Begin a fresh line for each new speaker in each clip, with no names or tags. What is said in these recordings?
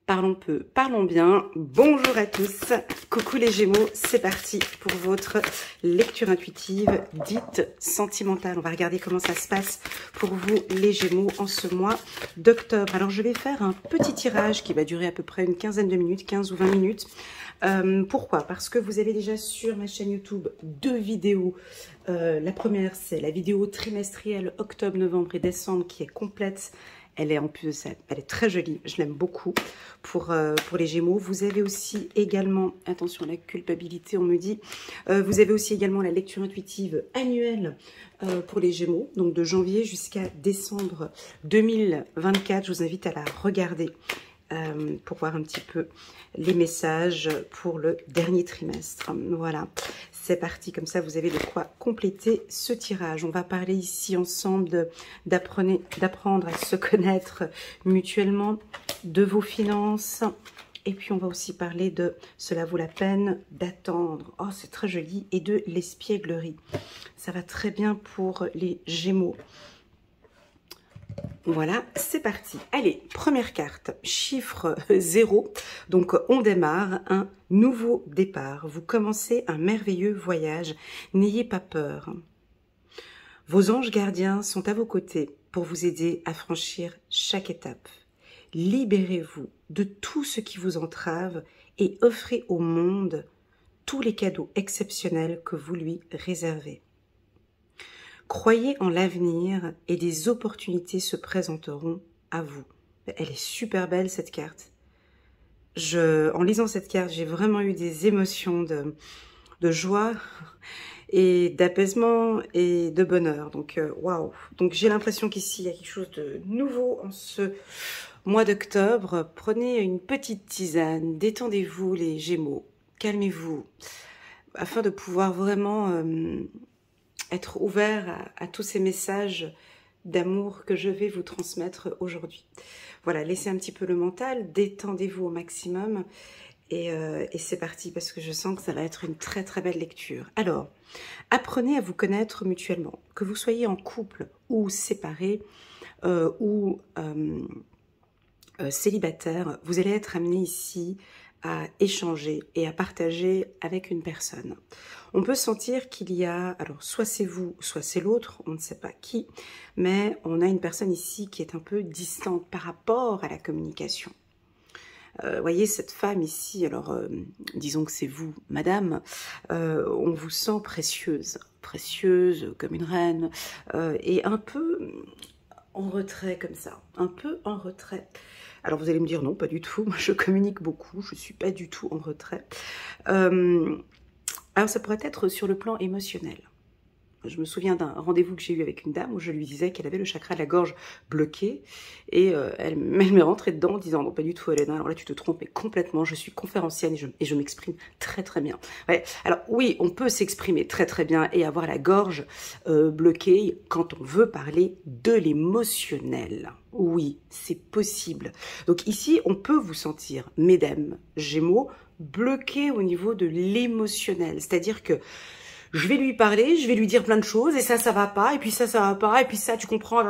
Parlons peu, parlons bien. Bonjour à tous. Coucou les Gémeaux, c'est parti pour votre lecture intuitive dite sentimentale. On va regarder comment ça se passe pour vous les Gémeaux en ce mois d'octobre. Alors je vais faire un petit tirage qui va durer à peu près une quinzaine de minutes, 15 ou 20 minutes. Pourquoi? Parce que vous avez déjà sur ma chaîne YouTube 2 vidéos. La première, c'est la vidéo trimestrielle octobre, novembre et décembre qui est complète. Elle est en plus, elle est très jolie, je l'aime beaucoup pour les Gémeaux. Vous avez aussi également, attention à la culpabilité, on me dit, vous avez aussi également la lecture intuitive annuelle pour les Gémeaux, donc de janvier jusqu'à décembre 2024. Je vous invite à la regarder pour voir un petit peu les messages pour le dernier trimestre. Voilà, c'est parti, comme ça vous avez de quoi compléter ce tirage. On va parler ici ensemble d'apprendre à se connaître mutuellement, de vos finances, et puis on va aussi parler de cela vaut la peine d'attendre. Oh, c'est très joli, et de l'espièglerie. Ça va très bien pour les Gémeaux. Voilà, c'est parti. Allez, première carte, chiffre 0. Donc, on démarre un nouveau départ. Vous commencez un merveilleux voyage. N'ayez pas peur. Vos anges gardiens sont à vos côtés pour vous aider à franchir chaque étape. Libérez-vous de tout ce qui vous entrave et offrez au monde tous les cadeaux exceptionnels que vous lui réservez. Croyez en l'avenir et des opportunités se présenteront à vous. Elle est super belle cette carte. En lisant cette carte, j'ai vraiment eu des émotions de joie et d'apaisement et de bonheur. Donc waouh. Donc j'ai l'impression qu'ici il y a quelque chose de nouveau en ce mois d'octobre. Prenez une petite tisane, détendez-vous les Gémeaux, calmez-vous afin de pouvoir vraiment être ouvert à tous ces messages d'amour que je vais vous transmettre aujourd'hui. Voilà, laissez un petit peu le mental, détendez-vous au maximum et c'est parti parce que je sens que ça va être une très très belle lecture. Alors, apprenez à vous connaître mutuellement, que vous soyez en couple ou séparés ou célibataire, vous allez être amené ici à échanger et à partager avec une personne. On peut sentir qu'il y a, alors soit c'est vous, soit c'est l'autre, on ne sait pas qui, mais on a une personne ici qui est un peu distante par rapport à la communication. Voyez cette femme ici, alors disons que c'est vous, madame, on vous sent précieuse, précieuse comme une reine, et un peu en retrait comme ça, un peu en retrait. Alors vous allez me dire non, pas du tout, moi je communique beaucoup, je ne suis pas du tout en retrait. Alors ça pourrait être sur le plan émotionnel. Je me souviens d'un rendez-vous que j'ai eu avec une dame où je lui disais qu'elle avait le chakra de la gorge bloqué et elle m'est rentrée dedans en disant non pas du tout Elena, alors là tu te trompes mais complètement, je suis conférencière et je m'exprime très très bien. Ouais. Alors oui, on peut s'exprimer très très bien et avoir la gorge bloquée quand on veut parler de l'émotionnel. Oui, c'est possible. Donc ici, on peut vous sentir, mesdames Gémeaux, bloqué au niveau de l'émotionnel, c'est-à-dire que je vais lui parler, je vais lui dire plein de choses, et ça va pas, et puis ça va pas, et puis ça, tu comprends,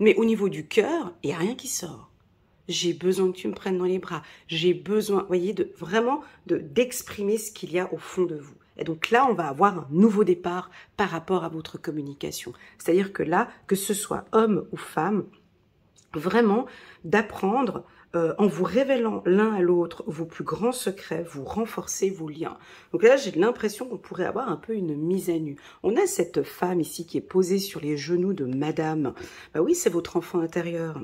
mais au niveau du cœur, il n'y a rien qui sort. J'ai besoin que tu me prennes dans les bras, j'ai besoin, vous voyez, vraiment d'exprimer ce qu'il y a au fond de vous. Et donc là, on va avoir un nouveau départ par rapport à votre communication. C'est-à-dire que là, que ce soit homme ou femme, vraiment d'apprendre en vous révélant l'un à l'autre vos plus grands secrets, vous renforcez vos liens. Donc là, j'ai l'impression qu'on pourrait avoir un peu une mise à nu. On a cette femme ici qui est posée sur les genoux de madame. Bah oui, c'est votre enfant intérieur.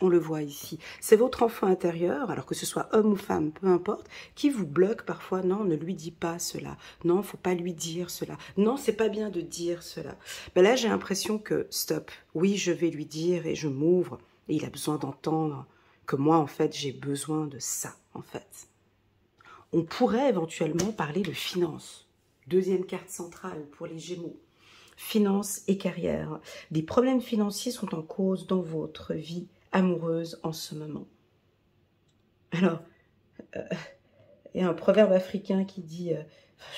On le voit ici. C'est votre enfant intérieur, alors que ce soit homme ou femme, peu importe, qui vous bloque parfois. Non, ne lui dis pas cela. Non, faut pas lui dire cela. Non, c'est pas bien de dire cela. Ben là, j'ai l'impression que, stop, oui, je vais lui dire et je m'ouvre. Et il a besoin d'entendre que moi, en fait, j'ai besoin de ça, en fait. On pourrait éventuellement parler de finances. Deuxième carte centrale pour les Gémeaux. Finances et carrière. Des problèmes financiers sont en cause dans votre vie amoureuse en ce moment. Alors, il y a un proverbe africain qui dit,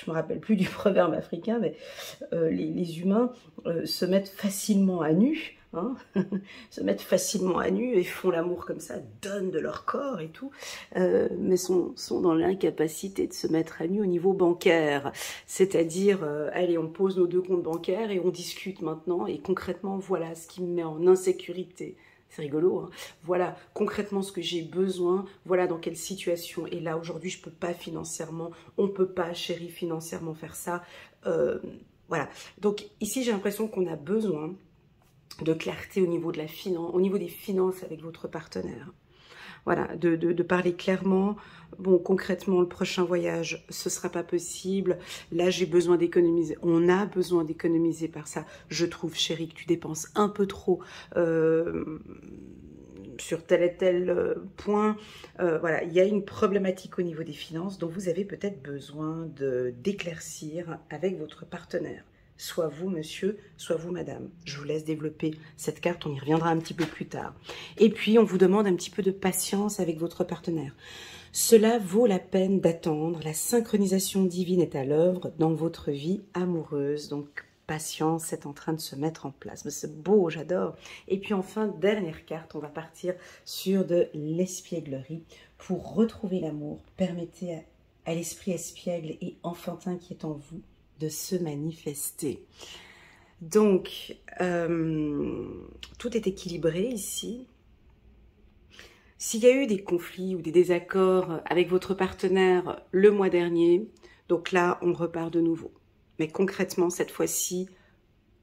je me rappelle plus du proverbe africain, mais les humains se mettent facilement à nu hein, se mettent facilement à nu et font l'amour comme ça, donnent de leur corps et tout, mais sont dans l'incapacité de se mettre à nu au niveau bancaire. C'est-à-dire, allez, on pose nos 2 comptes bancaires et on discute maintenant, et concrètement, voilà ce qui me met en insécurité. C'est rigolo, hein. Voilà concrètement ce que j'ai besoin, voilà dans quelle situation. Et là, aujourd'hui, je peux pas financièrement, on peut pas, chérie, financièrement faire ça. Voilà. Donc ici, j'ai l'impression qu'on a besoin de clarté au niveau de la finance, au niveau des finances avec votre partenaire. Voilà, de parler clairement. Bon, concrètement, le prochain voyage, ce sera pas possible. Là, j'ai besoin d'économiser. On a besoin d'économiser par ça. Je trouve, chérie, que tu dépenses un peu trop sur tel et tel point. Voilà, il y a une problématique au niveau des finances dont vous avez peut-être besoin d'éclaircir avec votre partenaire. Soit vous, monsieur, soit vous, madame. Je vous laisse développer cette carte, on y reviendra un petit peu plus tard. Et puis, on vous demande un petit peu de patience avec votre partenaire. Cela vaut la peine d'attendre. La synchronisation divine est à l'œuvre dans votre vie amoureuse. Donc, patience, c'est en train de se mettre en place. Mais c'est beau, j'adore. Et puis enfin, dernière carte, on va partir sur de l'espièglerie. Pour retrouver l'amour, permettez à l'esprit espiègle et enfantin qui est en vous de se manifester. Donc, tout est équilibré ici. S'il y a eu des conflits ou des désaccords avec votre partenaire le mois dernier, donc là, on repart de nouveau. Mais concrètement, cette fois-ci,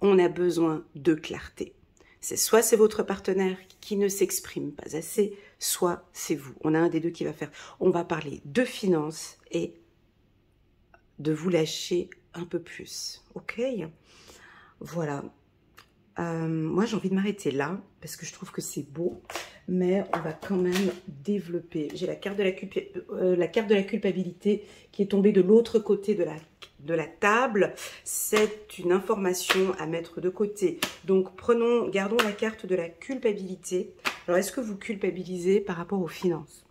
on a besoin de clarté. Soit c'est votre partenaire qui ne s'exprime pas assez, soit c'est vous. On a un des deux qui va faire. On va parler de finances et de vous lâcher un peu plus, ok? Voilà. Moi, j'ai envie de m'arrêter là, parce que je trouve que c'est beau, mais on va quand même développer. J'ai la carte de la culpabilité qui est tombée de l'autre côté de la table. C'est une information à mettre de côté. Donc, gardons la carte de la culpabilité. Alors, est-ce que vous culpabilisez par rapport aux finances?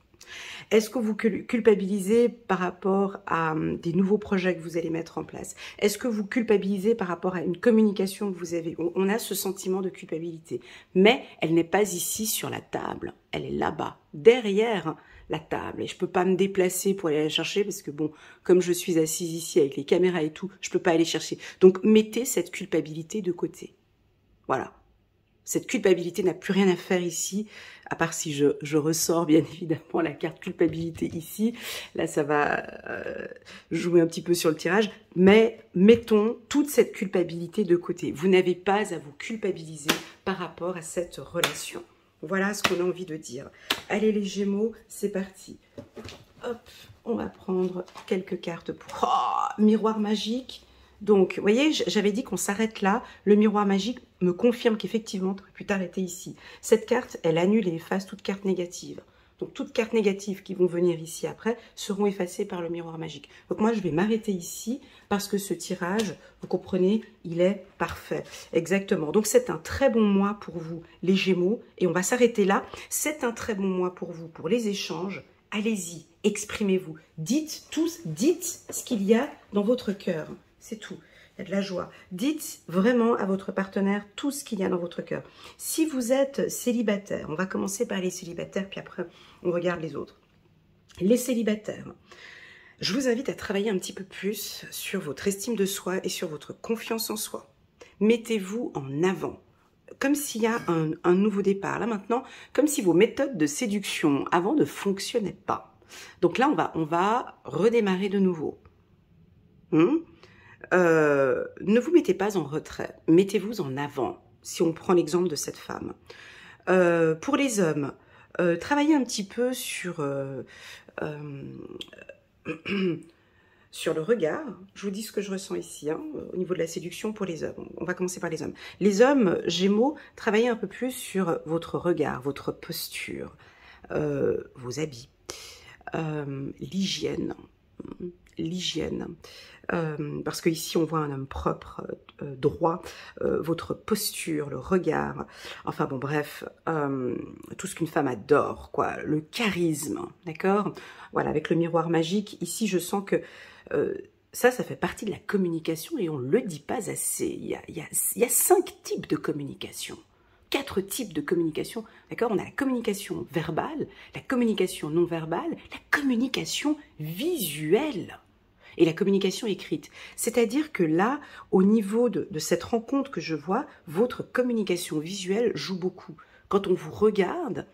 Est-ce que vous culpabilisez par rapport à des nouveaux projets que vous allez mettre en place? Est-ce que vous culpabilisez par rapport à une communication que vous avez? On a ce sentiment de culpabilité, mais elle n'est pas ici sur la table, elle est là-bas, derrière la table. Et je peux pas me déplacer pour aller la chercher parce que bon, comme je suis assise ici avec les caméras et tout, je peux pas aller chercher. Donc mettez cette culpabilité de côté. Voilà. Cette culpabilité n'a plus rien à faire ici, à part si je ressors bien évidemment la carte culpabilité ici. Là, ça va jouer un petit peu sur le tirage. Mais mettons toute cette culpabilité de côté. Vous n'avez pas à vous culpabiliser par rapport à cette relation. Voilà ce qu'on a envie de dire. Allez les Gémeaux, c'est parti. Hop, on va prendre quelques cartes pour... Oh, miroir magique. Donc, vous voyez, j'avais dit qu'on s'arrête là. Le miroir magique me confirme qu'effectivement, tu aurais pu t'arrêter ici. Cette carte, elle annule et efface toute carte négative. Donc, toutes cartes négatives qui vont venir ici après seront effacées par le miroir magique. Donc, moi, je vais m'arrêter ici parce que ce tirage, vous comprenez, il est parfait. Exactement. Donc, c'est un très bon mois pour vous, les Gémeaux. Et on va s'arrêter là. C'est un très bon mois pour vous, pour les échanges. Allez-y, exprimez-vous. Dites ce qu'il y a dans votre cœur. C'est tout. Il y a de la joie. Dites vraiment à votre partenaire tout ce qu'il y a dans votre cœur. Si vous êtes célibataire, on va commencer par les célibataires, puis après, on regarde les autres. Les célibataires, je vous invite à travailler un petit peu plus sur votre estime de soi et sur votre confiance en soi. Mettez-vous en avant. Comme s'il y a un nouveau départ. Là, maintenant, comme si vos méthodes de séduction avant ne fonctionnaient pas. Donc là, on va redémarrer de nouveau. Ne vous mettez pas en retrait, mettez-vous en avant, si on prend l'exemple de cette femme. Pour les hommes, travaillez un petit peu sur le regard. Je vous dis ce que je ressens ici, hein, au niveau de la séduction pour les hommes. On va commencer par les hommes. Les hommes, Gémeaux, travaillez un peu plus sur votre regard, votre posture, vos habits, l'hygiène. Parce que ici on voit un homme propre, droit, votre posture, le regard, enfin bon bref, tout ce qu'une femme adore, quoi, le charisme, d'accord? Voilà, avec le miroir magique, ici je sens que ça fait partie de la communication et on ne le dit pas assez. Il y a 5 types de communication. 4 types de communication, d'accord? On a la communication verbale, la communication non verbale, la communication visuelle et la communication écrite. C'est-à-dire que là, au niveau de cette rencontre que je vois, votre communication visuelle joue beaucoup. Quand on vous regarde,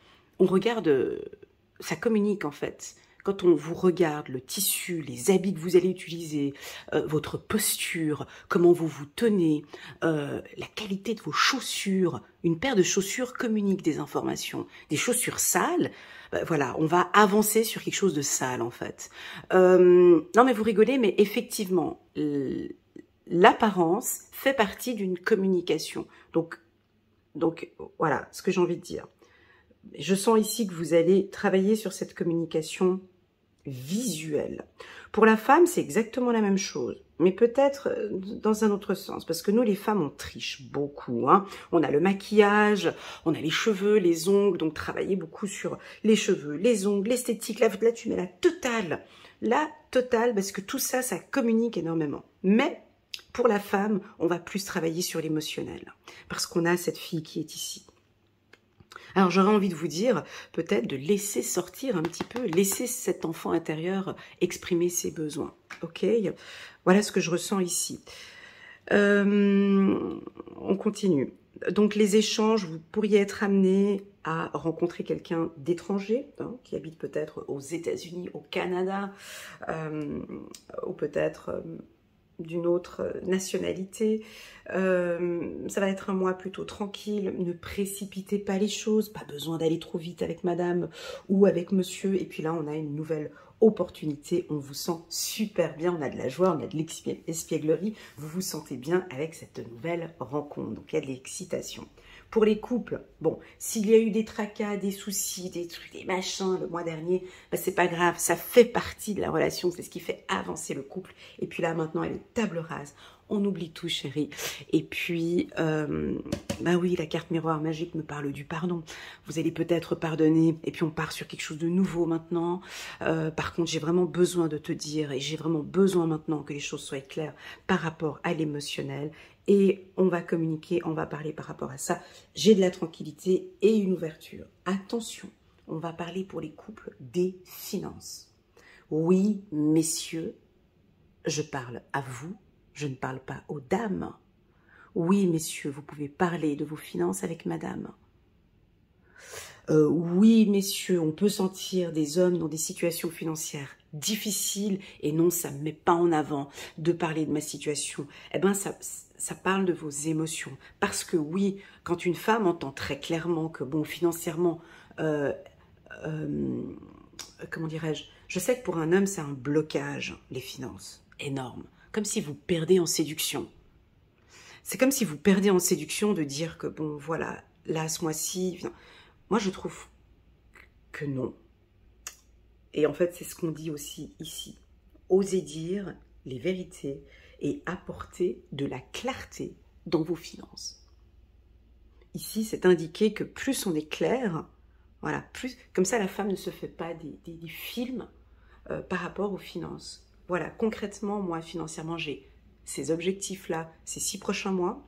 ça communique en fait. Quand on vous regarde, le tissu, les habits que vous allez utiliser, votre posture, comment vous vous tenez, la qualité de vos chaussures, une paire de chaussures communique des informations. Des chaussures sales, voilà, on va avancer sur quelque chose de sale en fait. Non mais vous rigolez, mais effectivement, l'apparence fait partie d'une communication. Donc voilà ce que j'ai envie de dire. Je sens ici que vous allez travailler sur cette communication visuelle. Pour la femme, c'est exactement la même chose, mais peut-être dans un autre sens, parce que nous, les femmes, on triche beaucoup. Hein. On a le maquillage, on a les cheveux, les ongles, donc travailler beaucoup sur les cheveux, les ongles, l'esthétique. Là, tu mets la totale, parce que tout ça, ça communique énormément. Mais pour la femme, on va plus travailler sur l'émotionnel, parce qu'on a cette fille qui est ici. Alors j'aurais envie de vous dire, peut-être de laisser sortir un petit peu, laisser cet enfant intérieur exprimer ses besoins. Ok, voilà ce que je ressens ici. On continue. Donc les échanges, vous pourriez être amené à rencontrer quelqu'un d'étranger, hein, qui habite peut-être aux États-Unis, au Canada, ou peut-être d'une autre nationalité. Ça va être un mois plutôt tranquille. Ne précipitez pas les choses. Pas besoin d'aller trop vite avec madame ou avec monsieur. Et puis là, on a une nouvelle opportunité. On vous sent super bien. On a de la joie, on a de l'espièglerie. Vous vous sentez bien avec cette nouvelle rencontre. Donc, il y a de l'excitation. Pour les couples, bon, s'il y a eu des tracas, des soucis, des trucs, des machins le mois dernier, ben c'est pas grave, ça fait partie de la relation, c'est ce qui fait avancer le couple. Et puis là, maintenant, elle est table rase. On oublie tout, chérie. Et puis, bah oui, la carte miroir magique me parle du pardon. Vous allez peut-être pardonner, et puis on part sur quelque chose de nouveau maintenant. Par contre, j'ai vraiment besoin de te dire, et j'ai vraiment besoin maintenant que les choses soient claires par rapport à l'émotionnel. Et on va communiquer, on va parler par rapport à ça. J'ai de la tranquillité et une ouverture. Attention, on va parler pour les couples des finances. Oui, messieurs, je parle à vous, je ne parle pas aux dames. Oui, messieurs, vous pouvez parler de vos finances avec madame. Oui, messieurs, on peut sentir des hommes dans des situations financières difficiles et non, ça ne me met pas en avant de parler de ma situation. Eh bien, ça parle de vos émotions. Parce que oui, quand une femme entend très clairement que, bon, financièrement, comment dirais-je, je sais que pour un homme, c'est un blocage, les finances, énorme. Comme si vous perdez en séduction. C'est comme si vous perdez en séduction de dire que, bon, voilà, là, ce mois-ci... Moi, je trouve que non. Et en fait, c'est ce qu'on dit aussi ici. Osez dire les vérités et apporter de la clarté dans vos finances. Ici, c'est indiqué que plus on est clair, voilà, plus comme ça, la femme ne se fait pas des films par rapport aux finances. Voilà, concrètement, moi, financièrement, j'ai ces objectifs-là, ces 6 prochains mois,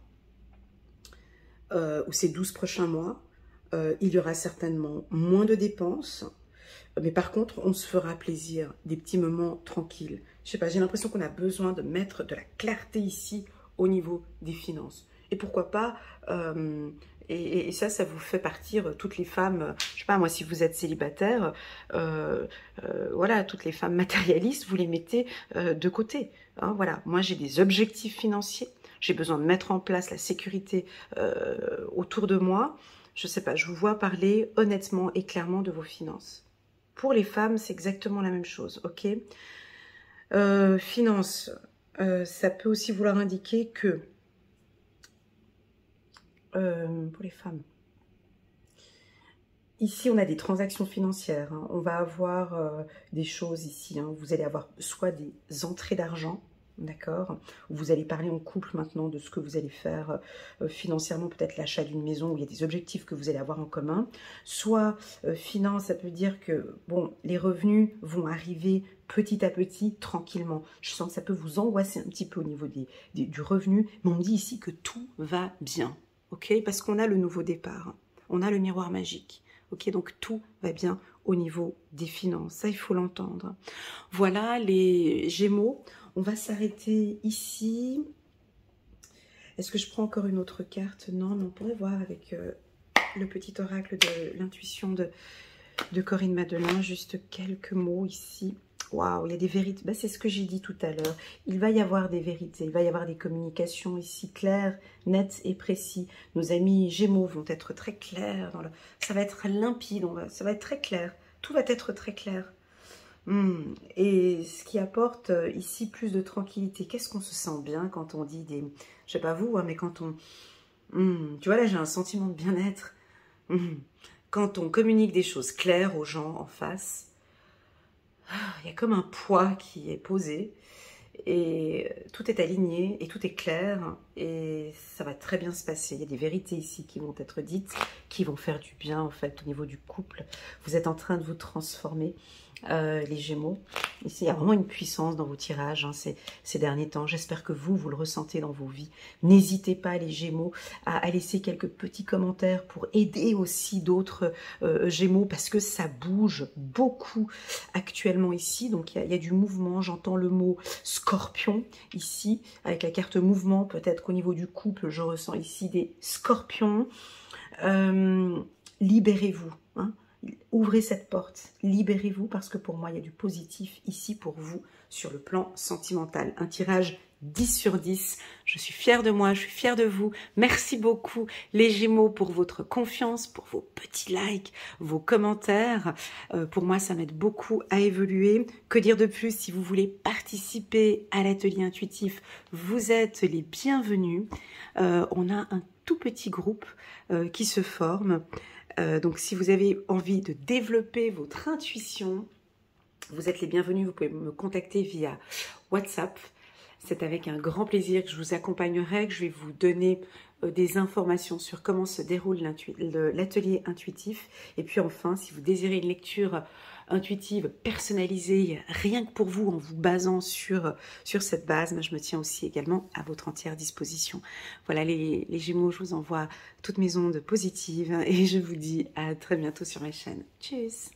ou ces 12 prochains mois. Il y aura certainement moins de dépenses, mais par contre, on se fera plaisir, des petits moments tranquilles. Je sais pas, j'ai l'impression qu'on a besoin de mettre de la clarté ici au niveau des finances. Et pourquoi pas, et ça vous fait partir toutes les femmes, je sais pas moi, si vous êtes célibataire, voilà, toutes les femmes matérialistes, vous les mettez de côté. Hein, voilà, moi j'ai des objectifs financiers, j'ai besoin de mettre en place la sécurité autour de moi. Je sais pas, je vous vois parler honnêtement et clairement de vos finances. Pour les femmes, c'est exactement la même chose, ok? Finances, ça peut aussi vouloir indiquer que, pour les femmes, ici on a des transactions financières, hein. On va avoir des choses ici, hein. Vous allez avoir soit des entrées d'argent, d'accord? Vous allez parler en couple maintenant de ce que vous allez faire financièrement, peut-être l'achat d'une maison où il y a des objectifs que vous allez avoir en commun. Soit finance, ça peut dire que bon, les revenus vont arriver petit à petit, tranquillement. Je sens que ça peut vous angoisser un petit peu au niveau du revenu, mais on me dit ici que tout va bien. ok? Parce qu'on a le nouveau départ, on a le miroir magique, ok? Donc tout va bien au niveau des finances, ça il faut l'entendre. Voilà les Gémeaux, on va s'arrêter ici. Est-ce que je prends encore une autre carte? Non, mais on pourrait voir avec le petit oracle de l'intuition de Corinne Madelin, juste quelques mots ici. Waouh, il y a des vérités. Ben, c'est ce que j'ai dit tout à l'heure. Il va y avoir des vérités, il va y avoir des communications ici claires, nettes et précises. Nos amis Gémeaux vont être très clairs. Ça va être limpide, ça va être très clair. Tout va être très clair. Et ce qui apporte ici plus de tranquillité. Qu'est-ce qu'on se sent bien quand on dit des... Je sais pas vous, hein, mais quand on... tu vois, là, j'ai un sentiment de bien-être. Quand on communique des choses claires aux gens en face, il y a comme un poids qui est posé et tout est aligné et tout est clair et ça va très bien se passer. Il y a des vérités ici qui vont être dites, qui vont faire du bien en fait au niveau du couple. Vous êtes en train de vous transformer, les Gémeaux. Ici, il y a vraiment une puissance dans vos tirages hein, ces derniers temps. J'espère que vous le ressentez dans vos vies. N'hésitez pas, les Gémeaux, à laisser quelques petits commentaires pour aider aussi d'autres Gémeaux parce que ça bouge beaucoup actuellement ici. Donc, il y a du mouvement. J'entends le mot Scorpion ici avec la carte mouvement. Peut-être qu'au niveau du couple, je ressens ici des scorpions. Libérez-vous, hein. Ouvrez cette porte, libérez-vous parce que pour moi, il y a du positif ici pour vous sur le plan sentimental. Un tirage 10 sur 10. Je suis fière de moi, je suis fière de vous. Merci beaucoup les Gémeaux pour votre confiance, pour vos petits likes, vos commentaires. Pour moi, ça m'aide beaucoup à évoluer. Que dire de plus? Si vous voulez participer à l'atelier intuitif, vous êtes les bienvenus. On a un tout petit groupe qui se forme. Donc, si vous avez envie de développer votre intuition, vous êtes les bienvenus. Vous pouvez me contacter via WhatsApp. C'est avec un grand plaisir que je vous accompagnerai, que je vais vous donner des informations sur comment se déroule l'atelier intuitif. Et puis enfin, si vous désirez une lecture intuitive, personnalisée, rien que pour vous, en vous basant sur cette base, je me tiens aussi également à votre entière disposition. Voilà les Gémeaux, je vous envoie toutes mes ondes positives et je vous dis à très bientôt sur ma chaîne. Tchuss!